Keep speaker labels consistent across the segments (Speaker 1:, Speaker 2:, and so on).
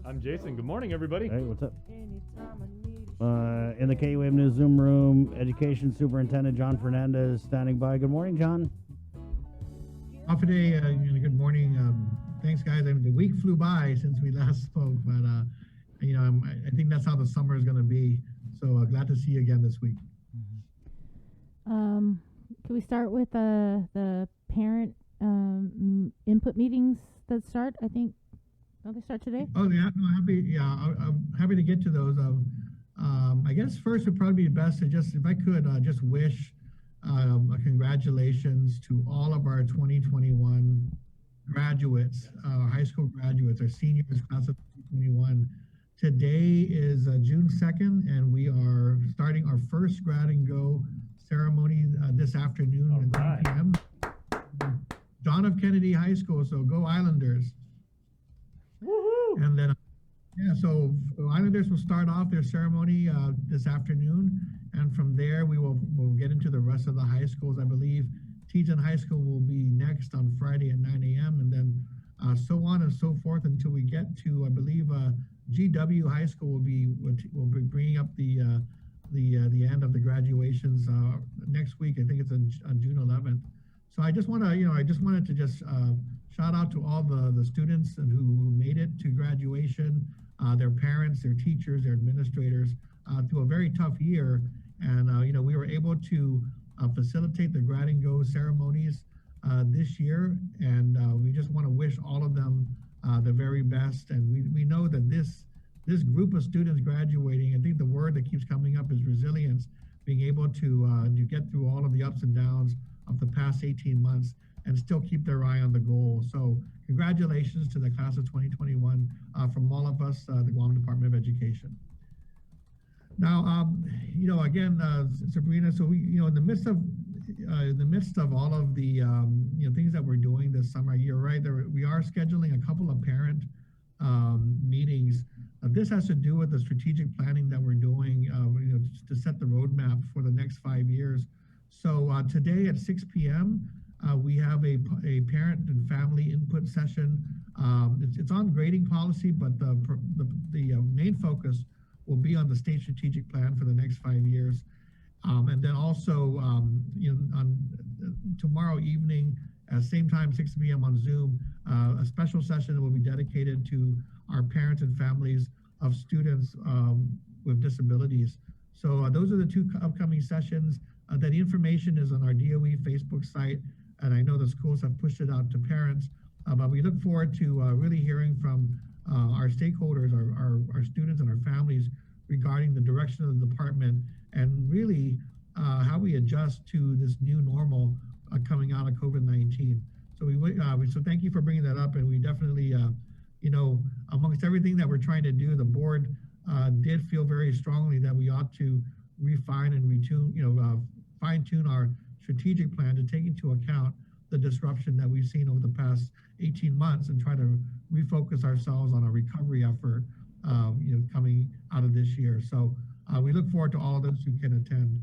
Speaker 1: I'm Jason. Good morning, everybody.
Speaker 2: Hey, what's up? In the KUM News Zoom room, Education Superintendent Jon Fernandez standing by. Good morning, John.
Speaker 3: Off today, good morning. Thanks, guys. The week flew by since we last spoke, but I think that's how the summer is going to be. So glad to see you again this week.
Speaker 4: Can we start with the parent input meetings that start? I think don't they start today?
Speaker 3: Oh yeah, no, I'm happy to get to those. I guess first would probably be best to just, if I could, just wish a congratulations to all of our 2021 graduates, high school graduates, our seniors, class of 2021. Today is June 2nd, and we are starting our first grad and go ceremony this afternoon at 9 p.m. John F. Kennedy High School, so go Islanders. Woohoo! And then, so Islanders will start off their ceremony this afternoon, and from there we'll get into the rest of the high schools. I believe Teton High School will be next on Friday at 9 a.m. and then so on and so forth until we get to, I believe, GW High School will be bringing up the end of the graduations next week. I think it's on June 11th. So I just wanted to shout out to all the students and who made it to graduation, their parents, their teachers, their administrators, through a very tough year. And we were able to facilitate the grad and go ceremonies this year, and we just want to wish all of them the very best. And we know that this group of students graduating, I think the word that keeps coming up is resilience, being able to get through all of the ups and downs of the past 18 months and still keep their eye on the goal. So congratulations to the class of 2021 from all of us, the Guam Department of Education. Now, again, Sabrina, so we, in the midst of all of the things that we're doing this summer, you're right, we are scheduling a couple of parent meetings. This has to do with the strategic planning that we're doing to set the roadmap for the next 5 years. So today at 6 p.m., we have a parent and family input session. It's on grading policy, but the main focus will be on the state strategic plan for the next 5 years. And then also, on tomorrow evening, same time, 6 p.m. on Zoom, a special session will be dedicated to our parents and families of students with disabilities. So those are the two upcoming sessions. That information is on our DOE Facebook site, and I know the schools have pushed it out to parents, but we look forward to really hearing from our stakeholders, our students and our families regarding the direction of the department and really how we adjust to this new normal coming out of COVID-19. So so thank you for bringing that up, and we definitely, amongst everything that we're trying to do, the board did feel very strongly that we ought to refine and retune, fine-tune our strategic plan to take into account the disruption that we've seen over the past 18 months and try to refocus ourselves on a recovery effort, coming out of this year. So we look forward to all of those who can attend.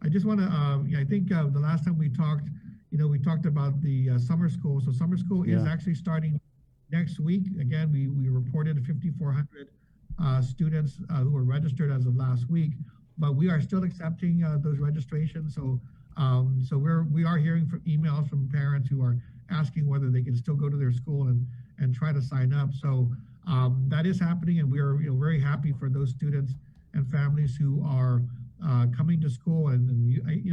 Speaker 3: I just want to, I think the last time we talked, we talked about the summer school. So summer school is actually starting next week. Again, we reported 5,400 students who were registered as of last week, but we are still accepting those registrations. So we are hearing from emails from parents who are asking whether they can still go to their school and try to sign up. So that is happening, and we are very happy for those students and families who are coming to school, and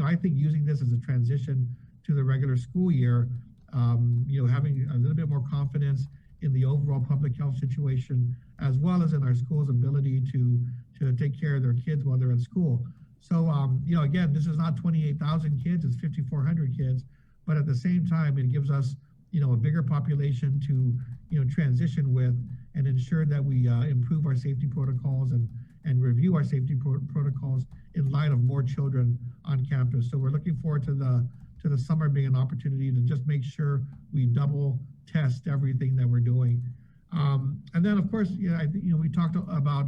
Speaker 3: I think using this as a transition to the regular school year, having a little bit more confidence in the overall public health situation, as well as in our school's ability to take care of their kids while they're at school. So, again, this is not 28,000 kids, it's 5,400 kids, but at the same time, it gives us, a bigger population to, transition with and ensure that we improve our safety protocols and review our safety protocols in light of more children on campus. So we're looking forward to the summer being an opportunity to just make sure we double test everything that we're doing. And then of course, we talked about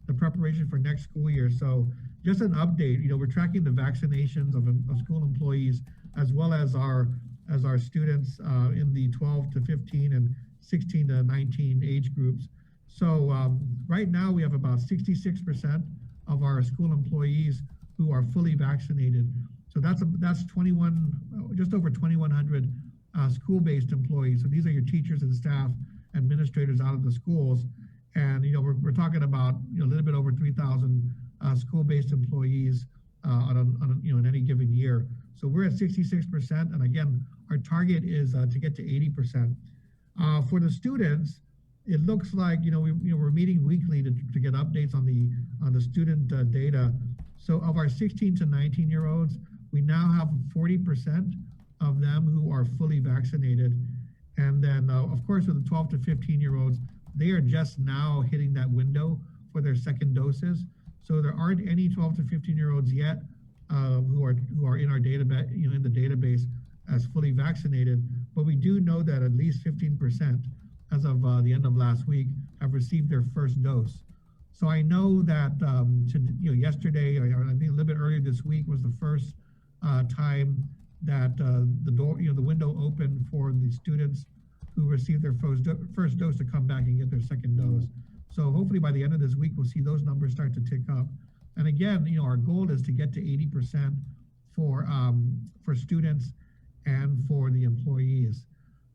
Speaker 3: the preparation for next school year. So just an update, we're tracking the vaccinations of school employees as well as our students in the 12 to 15 and 16 to 19 age groups. So right now we have about 66% of our school employees who are fully vaccinated. So that's 21, just over 2,100 school-based employees. So these are your teachers and staff, administrators out of the schools. And, we're talking about, a little bit over 3,000 school-based employees in any given year. So we're at 66%. And again, our target is to get to 80%. For the students, it looks like, we're meeting weekly to get updates on the student data. So of our 16 to 19-year-olds, we now have 40% of them who are fully vaccinated. And then, of course, with the 12 to 15-year-olds, they are just now hitting that window for their second doses. So there aren't any 12 to 15-year-olds yet who are in our database, in the database as fully vaccinated. But we do know that at least 15%, as of the end of last week, have received their first dose. So I know that yesterday, or I think a little bit earlier this week, was the first time that the window opened for the students who received their first dose to come back and get their second dose. So hopefully by the end of this week, we'll see those numbers start to tick up. And again, our goal is to get to 80% for students and for the employees.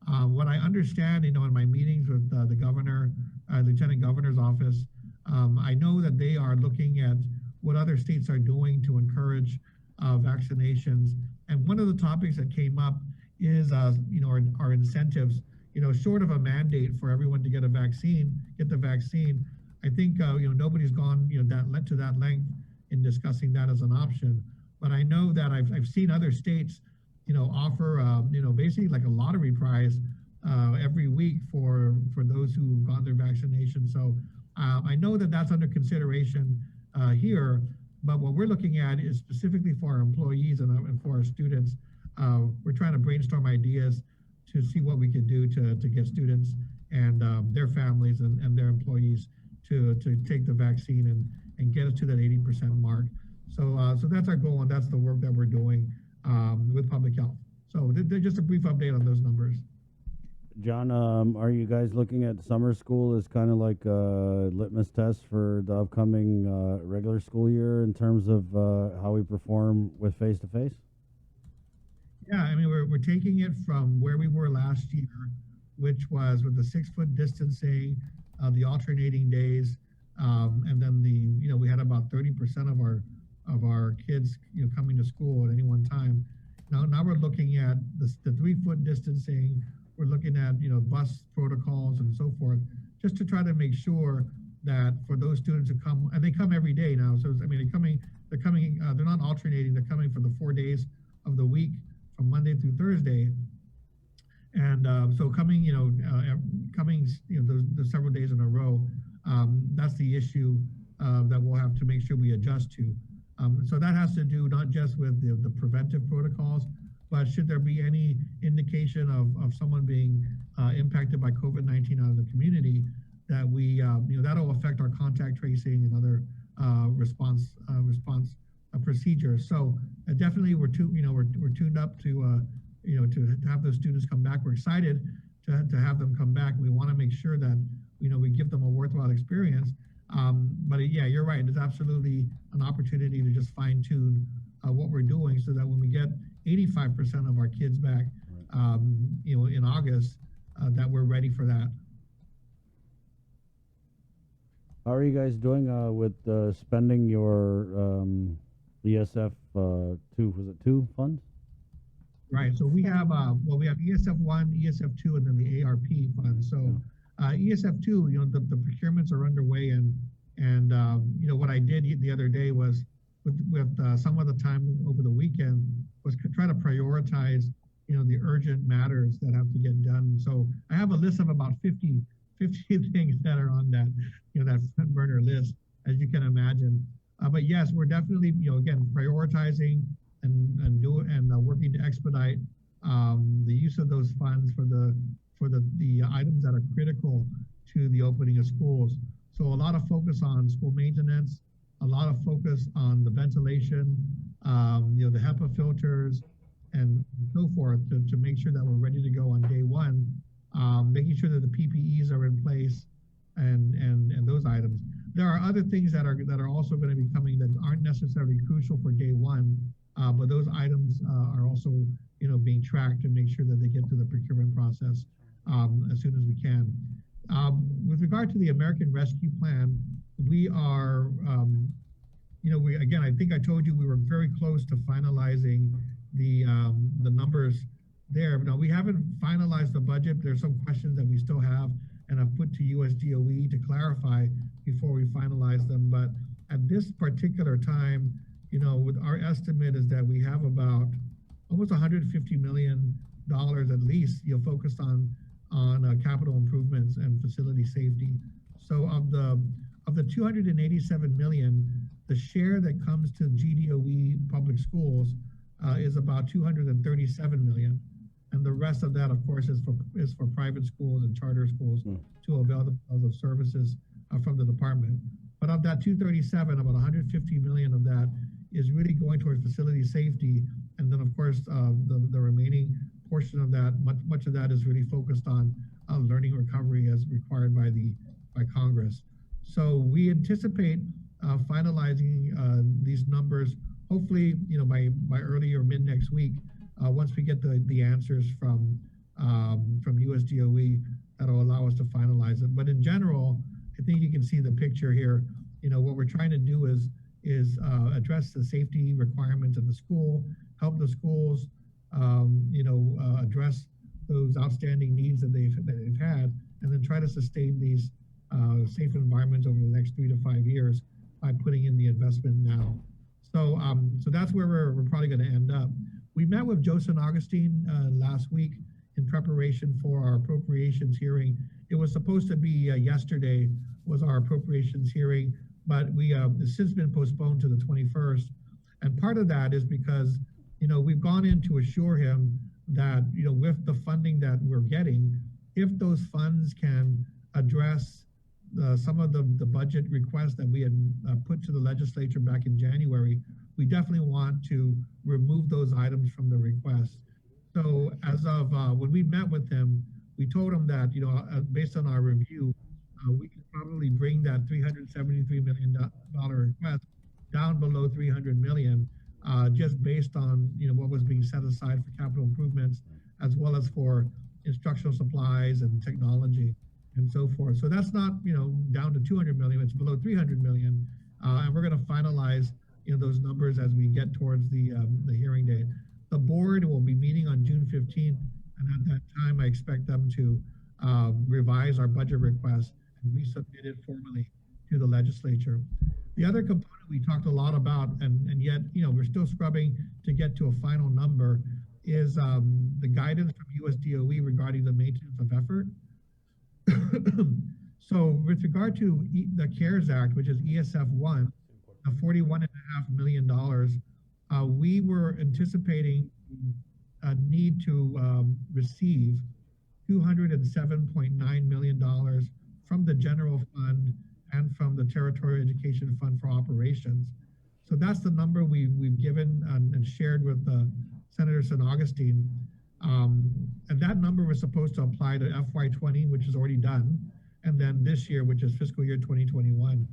Speaker 3: What I understand, in my meetings with the governor, lieutenant governor's office, I know that they are looking at what other states are doing to encourage vaccinations. And one of the topics that came up is, our incentives. Short of a mandate for everyone to get the vaccine. I think, nobody's gone, to that length in discussing that as an option. But I know that I've seen other states, offer, basically like a lottery prize every week for those who got their vaccination. So I know that that's under consideration here. But what we're looking at is specifically for our employees and for our students. We're trying to brainstorm ideas to see what we can do to get students and their families and their employees to take the vaccine and get us to that 80% mark. So that's our goal, and that's the work that we're doing with public health. So just a brief update on those numbers.
Speaker 2: John, are you guys looking at summer school as kind of like a litmus test for the upcoming regular school year in terms of how we perform with face-to-face?
Speaker 3: Yeah, I mean, we're taking it from where we were last year, which was with the 6-foot distancing, the alternating days, and then we had about 30% of our kids, coming to school at any one time. Now we're looking at the 3-foot distancing. We're looking at, bus protocols and so forth, just to try to make sure that for those students who come, and they come every day now. So, I mean, they're not alternating, they're coming for the 4 days of the week from Monday through Thursday. And so coming, those several days in a row, that's the issue that we'll have to make sure we adjust to. So that has to do not just with the preventive protocols, but should there be any indication of someone being impacted by COVID-19 out of the community, that we, that'll affect our contact tracing and other response procedures. So definitely we're tuned up to have those students come back. We're excited to have them come back. We want to make sure that we give them a worthwhile experience. But yeah, you're right. It's absolutely an opportunity to just fine tune what we're doing, so that when we get 85% of our kids back, in August, that we're ready for that.
Speaker 2: How are you guys doing with spending your ESF 2 funds?
Speaker 3: Right. So we have we have ESF 1, ESF 2, and then the ARP fund. So ESF 2, the procurements are underway, and what I did the other day was with some of the time over the weekend was try to prioritize the urgent matters that have to get done. So I have a list of about 50 things that are on that that front burner list, as you can imagine. But yes, we're definitely again prioritizing and working to expedite the use of those funds for the items that are critical to the opening of schools. So a lot of focus on school maintenance, a lot of focus on the ventilation, the HEPA filters and so forth to make sure that we're ready to go on day one making sure that the PPEs are in place, and those items. There are other things that are also going to be coming that aren't necessarily crucial for day one, but those items are also being tracked to make sure that they get through the procurement process as soon as we can. With regard to the American Rescue Plan, we are, we again, I think I told you we were very close to finalizing the numbers there. Now we haven't finalized the budget. There's some questions that we still have, and I've put to GDOE to clarify before we finalize them. But at this particular time, with our estimate is that we have about almost $150 million at least, focused on capital improvements and facility safety. So of the 287 million, the share that comes to GDOE public schools is about 237 million. And the rest of that, of course, is for private schools and charter schools to avail themselves of services from the department. But of that 237, about 150 million of that is really going towards facility safety. And then, of course, the remaining portion of that, much of that is really focused on learning recovery as required by Congress. So we anticipate finalizing these numbers, hopefully, by early or mid next week. Once we get the answers from USDOE, that'll allow us to finalize it. But in general, I think you can see the picture here. What we're trying to do is address the safety requirements of the school, help the schools, address those outstanding needs that they've had, and then try to sustain these safe environments over the next 3 to 5 years by putting in the investment now. So that's where we're probably going to end up. We met with Joe San Augustine last week in preparation for our appropriations hearing. It was supposed to be yesterday was our appropriations hearing, but it's since been postponed to the 21st. And part of that is because, we've gone in to assure him that, with the funding that we're getting, if those funds can address some of the budget requests that we had put to the legislature back in January, we definitely want to remove those items from the request. So as of when we met with him, we told him that, based on our review, we can probably bring that $373 million request down below 300 million, just based on, what was being set aside for capital improvements, as well as for instructional supplies and technology and so forth. So that's not, down to 200 million, it's below 300 million. And we're going to finalize, those numbers as we get towards the hearing date. The board will be meeting on June 15th. And at that time, I expect them to revise our budget request and resubmit it formally to the legislature. The other component we talked a lot about, and yet, we're still scrubbing to get to a final number, is the guidance from USDOE regarding the maintenance of effort. So with regard to the CARES Act, which is ESF 1, $41.5 million, we were anticipating a need to receive $207.9 million from the general fund and from the Territorial Education Fund for Operations. So that's the number we've given and shared with Senator San Augustine. And that number was supposed to apply to FY20, which is already done, and then this year, which is fiscal year 2021.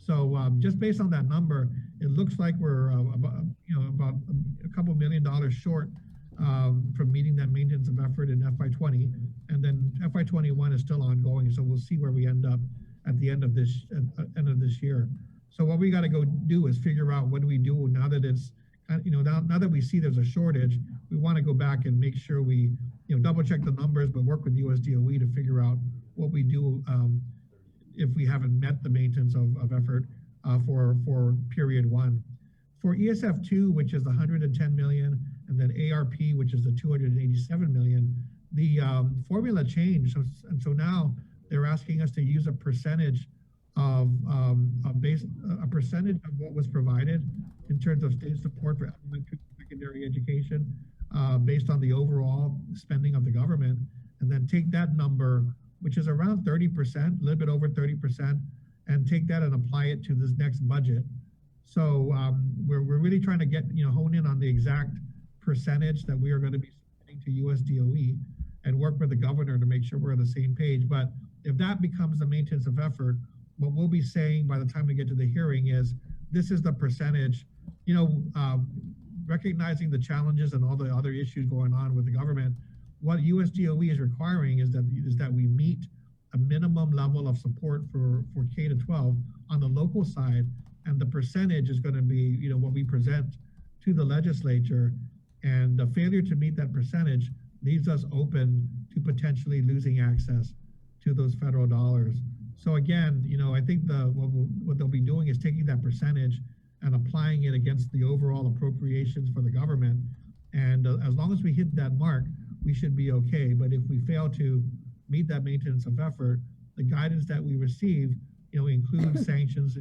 Speaker 3: So just based on that number, it looks like we're about a couple $1 million short from meeting that maintenance of effort in FY20, and then FY21 is still ongoing. So we'll see where we end up at the end of this year. So what we got to go do is figure out what do we do now that it's, now that we see there's a shortage. We want to go back and make sure we, double check the numbers, but work with USDOE to figure out what we do if we haven't met the maintenance of effort for period 1. For ESF 2, which is the 110 million, and then ARP, which is the 287 million, the formula changed. So now they're asking us to use a percentage of a percentage of what was provided in terms of state support for elementary and secondary education based on the overall spending of the government, and then take that number, which is around 30%, a little bit over 30%, and take that and apply it to this next budget. So we're really trying to get, hone in on the exact percentage that we are going to be submitting to USDOE. and work with the governor to make sure we're on the same page. But if that becomes the maintenance of effort, what we'll be saying by the time we get to the hearing is this is the percentage, recognizing the challenges and all the other issues going on with the government. What USDOE is requiring is that we meet a minimum level of support for K to 12 on the local side, and the percentage is going to be what we present to the legislature, and the failure to meet that percentage leaves us open to potentially losing access to those federal dollars. So again, I think what they'll be doing is taking that percentage and applying it against the overall appropriations for the government, and as long as we hit that mark, we should be okay. But if we fail to meet that maintenance of effort, the guidance that we receive, includes sanctions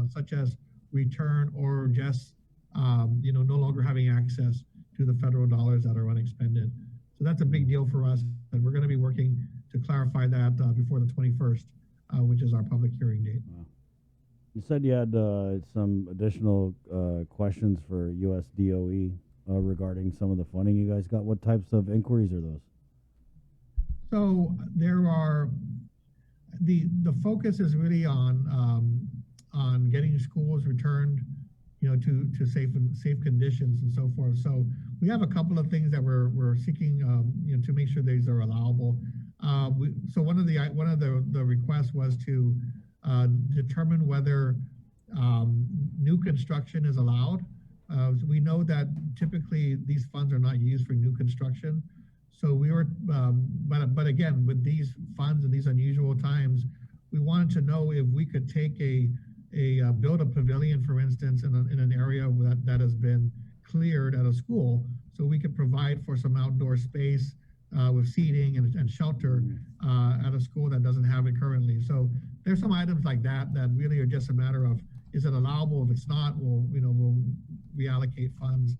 Speaker 3: such as return or just, no longer having access to the federal dollars that are unexpended. So that's a big deal for us, and we're going to be working to clarify that before the 21st, which is our public hearing date.
Speaker 2: Wow. You said you had some additional questions for USDOE regarding some of the funding you guys got. What types of inquiries are those?
Speaker 3: So there are the focus is really on getting schools returned, to safe conditions and so forth. So we have a couple of things that we're seeking, to make sure these are allowable. So one of the requests was to determine whether new construction is allowed. We know that typically these funds are not used for new construction. So we were, but again, with these funds and these unusual times, we wanted to know if we could take build a pavilion, for instance, in an area that has been cleared at a school, so we could provide for some outdoor space with seating and shelter at a school that doesn't have it currently. So there's some items like that really are just a matter of, is it allowable? If it's not, we'll reallocate funds.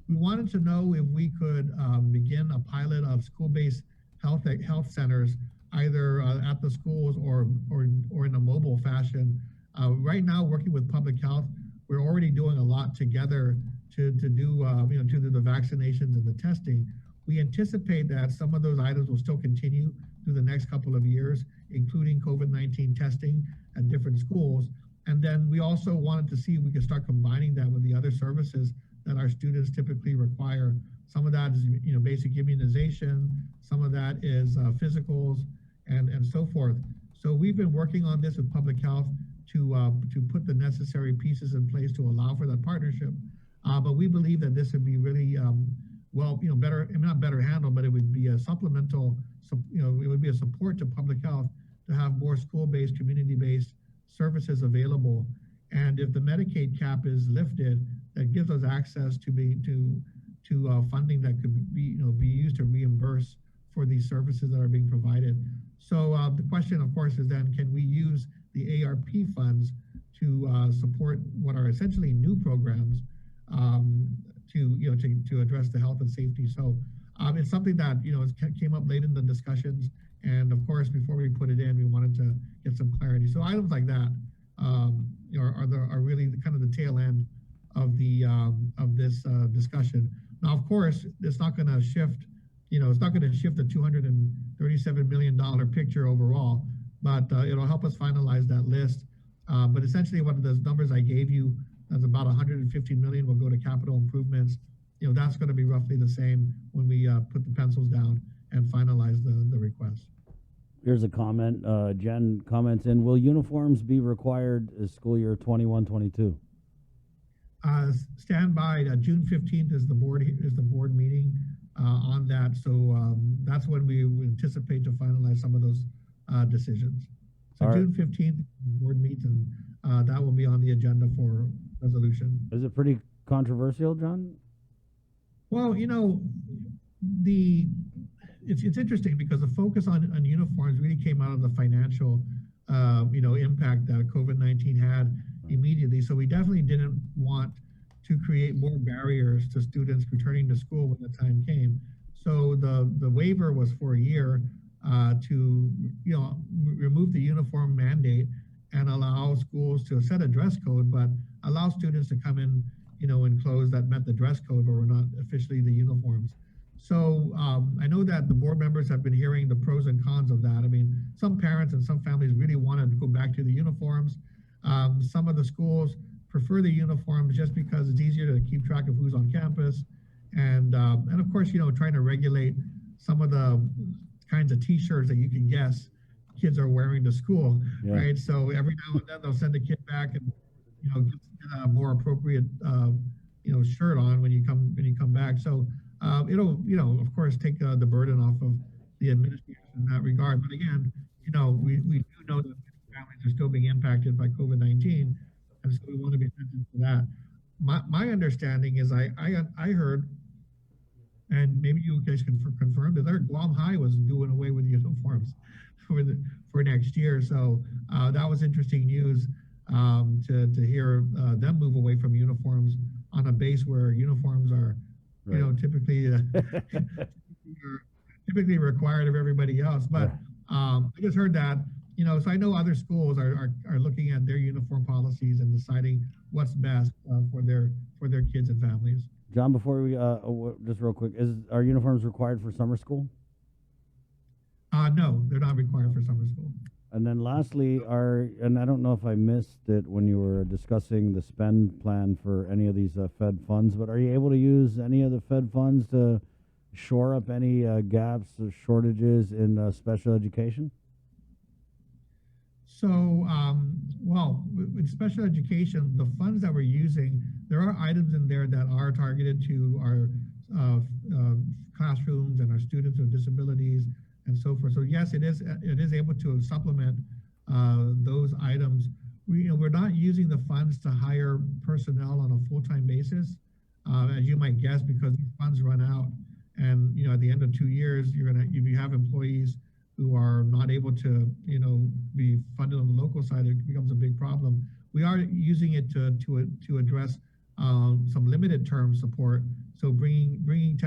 Speaker 3: We wanted to know if we could begin a pilot of school-based health centers, either at the schools or in a mobile fashion. Right now, working with public health, we're already doing a lot together to do the vaccinations and the testing. We anticipate that some of those items will still continue through the next couple of years, including COVID-19 testing at different schools. And then we also wanted to see if we could start combining that with the other services that our students typically require. Some of that is, basic immunization. Some of that is physicals and so forth. So we've been working on this with public health to put the necessary pieces in place to allow for that partnership. But we believe that this would be really, better, not better handled, but it would be a supplemental, it would be a support to public health to have more school-based, community-based services available. And if the Medicaid cap is lifted, that gives us access to funding that could be used to reimburse for these services that are being provided. So the question, of course, is then, can we use the ARP funds to support what are essentially new programs to address the health and safety? So it's something that came up late in the discussions, and of course, before we put it in, we wanted to get some clarity. So items like that are really kind of the tail end of this discussion. Now, of course, it's not going to shift. It's not going to shift the $237 million picture overall, but it'll help us finalize that list. But essentially, what those numbers I gave you, that's about 150 million will go to capital improvements. That's going to be roughly the same when we put the pencils down and finalize the request.
Speaker 2: Here's a comment. Jen comments in, will uniforms be required as school year 21-22?
Speaker 3: Stand by. June 15th is the board meeting on that. So that's when we anticipate to finalize some of those decisions. So all June 15th, board meets, and that will be on the agenda for resolution.
Speaker 2: Is it pretty controversial, John?
Speaker 3: Well, it's interesting because the focus on uniforms really came out of the financial, impact that COVID-19 had immediately. So we definitely didn't want to create more barriers to students returning to school when the time came. So the waiver was for a year to remove the uniform mandate and allow schools to set a dress code, but allow students to come in in clothes that met the dress code but were not officially the uniforms. So I know that the board members have been hearing the pros and cons of that. I mean, some parents and some families really want to go back to the uniforms. Some of the schools prefer the uniforms just because it's easier to keep track of who's on campus. And of course, trying to regulate some of the kinds of T-shirts that you can guess kids are wearing to school, right? So every now and then they'll send a kid back and get a more appropriate shirt on when you come back. So it'll of course take the burden off of the administration in that regard. But again, we do know that families are still being impacted by COVID-19, and so we want to be sensitive to that. My understanding is I heard, and maybe you guys can confirm that Guam High was doing away with uniforms for next year. So that was interesting news to hear them move away from uniforms on a base where uniforms are, typically typically required of everybody else. But I just heard that, so I know other schools are looking at their uniform policies and deciding what's best for their kids and families.
Speaker 2: John, before we just real quick, are uniforms required for summer school?
Speaker 3: No, they're not required for summer school.
Speaker 2: And then lastly, and I don't know if I missed it when you were discussing the spend plan for any of these Fed funds, but are you able to use any of the Fed funds to shore up any gaps or shortages in special education?
Speaker 3: So, well, with special education, the funds that we're using, there are items in there that are targeted to our classrooms and our students with disabilities and so forth. So yes, it is able to supplement those items. We're not using the funds to hire personnel on a full-time basis, as you might guess, because these funds run out, and at the end of 2 years, if you have employees who are not able to be funded on the local side, it becomes a big problem. We are using it to address some limited term support. So bringing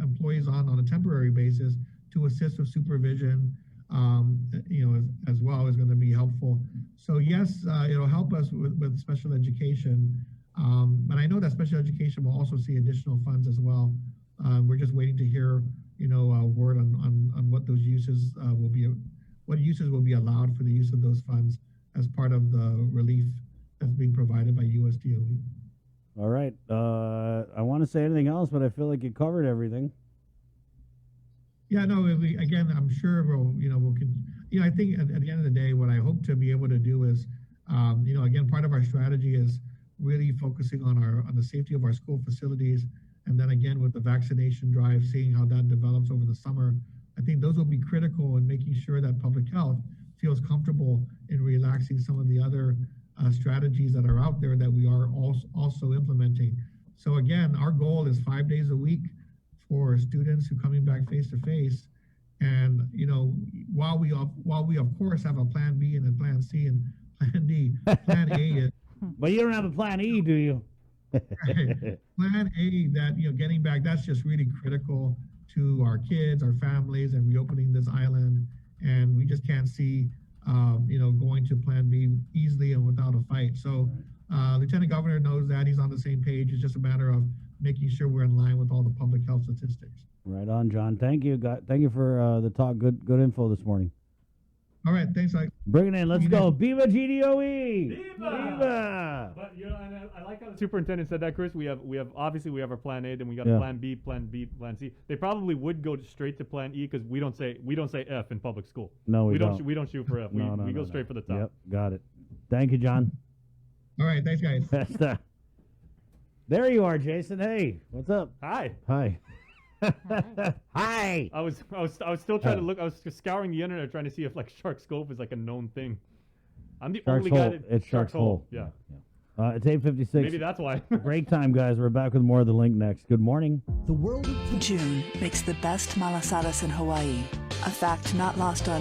Speaker 3: employees on a temporary basis to assist with supervision, as well is going to be helpful. So yes, it'll help us with special education. But I know that special education will also see additional funds as well. We're just waiting to hear, word on what those uses what uses will be allowed for the use of those funds as part of the relief that's being provided by USDOE.
Speaker 2: All right. I want to say anything else, but I feel like you covered everything.
Speaker 3: Yeah, no, again, I'm sure I think at the end of the day, what I hope to be able to do is, again, part of our strategy is really focusing on the safety of our school facilities. And then again, with the vaccination drive, seeing how that develops over the summer, I think those will be critical in making sure that public health feels comfortable in relaxing some of the other strategies that are out there that we are also implementing. So again, our goal is 5 days a week for students who are coming back face to face. And while we of course have a plan B and a plan C and plan D, plan A is.
Speaker 2: But you don't have a plan E, do you?
Speaker 3: Right. Plan A, that getting back, that's just really critical to our kids, our families, and reopening this island. And we just can't see going to plan B easily and without a fight. So Lieutenant Governor knows that. He's on the same page. It's just a matter of making sure we're in line with all the public health statistics.
Speaker 2: Right on, John. Thank you. Thank you for the talk. Good info this morning.
Speaker 3: All right, thanks, Ike.
Speaker 2: Bring it in. Let's go. Viva GDOE!
Speaker 1: Viva! But and I like how the superintendent said that, Chris. We have obviously our plan A, then we got plan B, plan C. They probably would go straight to plan E because we don't say F in public school.
Speaker 2: No, we
Speaker 1: don't. We don't shoot for F. We go straight for the top.
Speaker 2: Yep, got it. Thank you, John.
Speaker 3: All right, thanks, guys.
Speaker 2: There you are, Jason. Hey, what's up?
Speaker 1: Hi.
Speaker 2: Hi. Hi.
Speaker 1: I was still trying to look. I was scouring the internet trying to see if Shark Scope is a known thing. I'm the
Speaker 2: Shark's
Speaker 1: only guy
Speaker 2: Hole.
Speaker 1: that
Speaker 2: It's Shark's Hole.
Speaker 1: Yeah.
Speaker 2: It's 8:56.
Speaker 1: Maybe that's why.
Speaker 2: Break time, guys. We're back with more of The Link next. Good morning.
Speaker 5: June makes the best malasadas in Hawaii, a fact not lost on